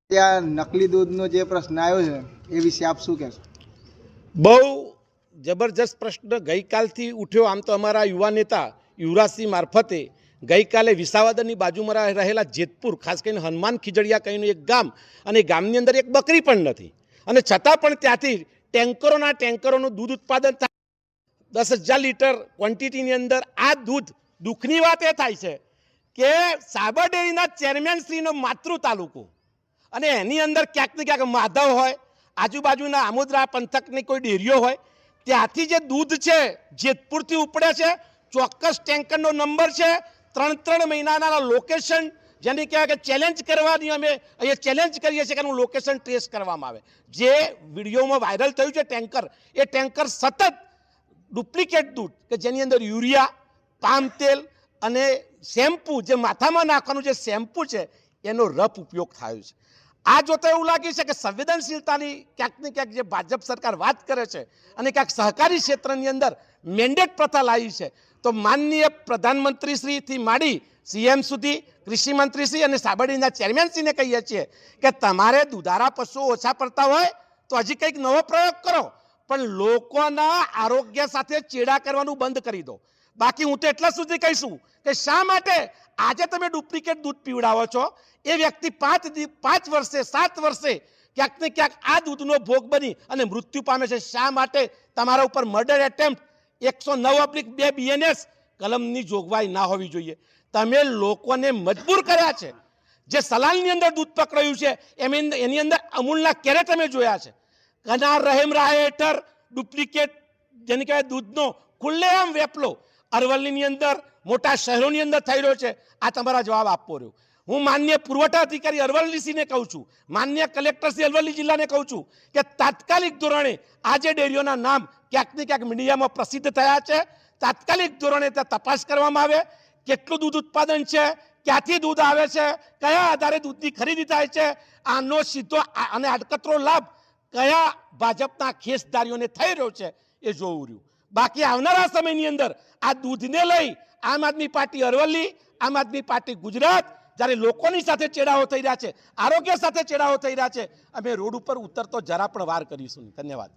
ત્યાં નકલી દૂધનો જે પ્રશ્ન આવ્યો છે એ વિશે આપ શું કહેશો? બહુ જબરજસ્ત પ્રશ્ન ગઈકાલથી ઉઠ્યો. આમ તો અમારા યુવા નેતા યુવરાજસિંહ મારફતે ગઈકાલે વિસાવદરની બાજુમાં રહેલા જેતપુર, ખાસ કરીને હનુમાન ખીજડીયા કહીને એક ગામ, અને ગામની અંદર એક બકરી પણ નથી, અને છતાં પણ ત્યાંથી ટેન્કરોના ટેન્કરોનું દૂધ ઉત્પાદન થાય. 10,000 લીટર ક્વોન્ટિટીની અંદર આ દૂધ. દુઃખની વાત એ થાય છે કે સાબર ડેરીના ચેરમેનશ્રીનો માતૃ તાલુકો, અને એની અંદર ક્યાંક ને ક્યાંક માધવ હોય, આજુબાજુના આમોદરા પંથકની કોઈ ડેરીઓ હોય, ત્યાંથી જે દૂધ છે જેતપુરથી ઉપડે છે. ચોક્કસ ટેન્કરનો નંબર છે, 3 મહિનાના લોકેશન, જેને કહેવાય કે ચેલેન્જ કરવાની અમે અહીંયા ચેલેન્જ કરીએ છીએ કે એનું લોકેશન ટ્રેસ કરવામાં આવે. જે વિડીયોમાં વાયરલ થયું છે ટેન્કર, એ ટેન્કર સતત ડુપ્લિકેટ દૂધ કે જેની અંદર યુરિયા, પામ તેલ અને શેમ્પુ, જે માથામાં નાખવાનું જે શેમ્પુ છે એનો રફ ઉપયોગ થયો છે. આ જોતા એવું લાગે છે કે સંવેદનશીલતાની ક્યાંક ને ક્યાંક જે ભાજપ સરકાર વાત કરે છે અને ક્યાંક સહકારી ક્ષેત્રની અંદર મેન્ડેટ પ્રથા લાવી છે, તો માનનીય પ્રધાનમંત્રીશ્રીથી માંડી સીએમ સુધી, કૃષિ મંત્રીશ્રી અને સાબરડીના ચેરમેનશ્રીને કહીએ છીએ કે તમારે દુધારા પશુઓ ઓછા પડતા હોય તો હજી કંઈક નવો પ્રયોગ કરો, પણ લોકોના આરોગ્ય સાથે ચેડા કરવાનું બંધ કરી દો. બાકી હું તો એટલા સુધી કહીશું કે શા માટે આજે તમે ડુપ્લિકેટ દૂધ પીવડાવો છો, એ વ્યક્તિ 5 વર્ષે 7 વર્ષે ક્યાંક ને ક્યાંક આ દૂધનો ભોગ બની અને મૃત્યુ પામે છે. શા માટે તમારા ઉપર મર્ડર એટેમ્પ્ટ 109/2 BNS કલમની જોગવાઈ ના હોવી જોઈએ? તમે લોકોને મજબૂર કર્યા છે. જે સલાલની અંદર દૂધ પકડાયું છે એની અંદર અમૂલના કેરેટ અમે જોયા છે. કનાર રહેમ રાહે હેઠળ ડુપ્લિકેટ, જેને કહેવાય દૂધનો ખુલ્લેઆમ વેપલો અરવલ્લીની અંદર, મોટા શહેરોની અંદર થઈ રહ્યો છે. આ તમારા જવાબ આપવો રહ્યો. હું માન્ય પુરવઠા અધિકારી અરવલ્લીને કહું છું, માન્ય કલેક્ટર શ્રી અરવલ્લી જિલ્લાને કહું છું કે તાત્કાલિક ધોરણે આ જે ડેરીઓના નામ ક્યાંક ને ક્યાંક મીડિયામાં પ્રસિદ્ધ થયા છે, તાત્કાલિક ધોરણે ત્યાં તપાસ કરવામાં આવે. કેટલું દૂધ ઉત્પાદન છે, ક્યાંથી દૂધ આવે છે, કયા આધારે દૂધની ખરીદી થાય છે, આનો સીધો અને આડકતરો લાભ કયા ભાજપના ખેસદારીઓને થઈ રહ્યો છે એ જોવું રહ્યું. બાકી આવનારા સમયની અંદર આ દૂધને લઈ આમ આદમી પાર્ટી અરવલ્લી, આમ આદમી પાર્ટી ગુજરાત જ્યારે લોકોની સાથે ચેડાઓ થઈ રહ્યા છે, આરોગ્ય સાથે ચેડાઓ થઈ રહ્યા છે, અમે રોડ ઉપર ઉતરતો જરા પણ વાર કરીશું નહીં. ધન્યવાદ.